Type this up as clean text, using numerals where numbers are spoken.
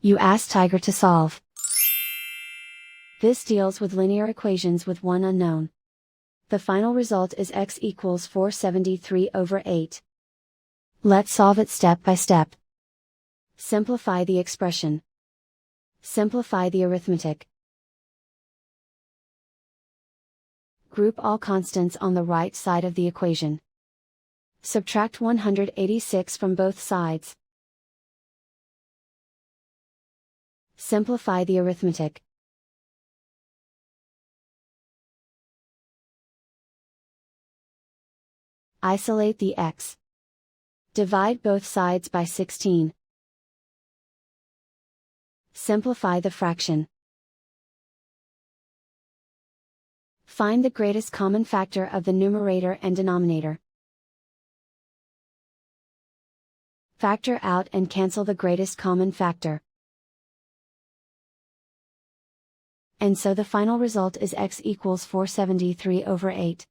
You ask Tiger to solve. This deals with linear equations with one unknown. The final result is x equals 473/8. Let's solve it step by step. Simplify the expression. Simplify the arithmetic. Group all constants on the right side of the equation. Subtract 186 from both sides. Simplify the arithmetic. Isolate the x. Divide both sides by 16. Simplify the fraction. Find the greatest common factor of the numerator and denominator. Factor out and cancel the greatest common factor. And so the final result is x equals 473/8.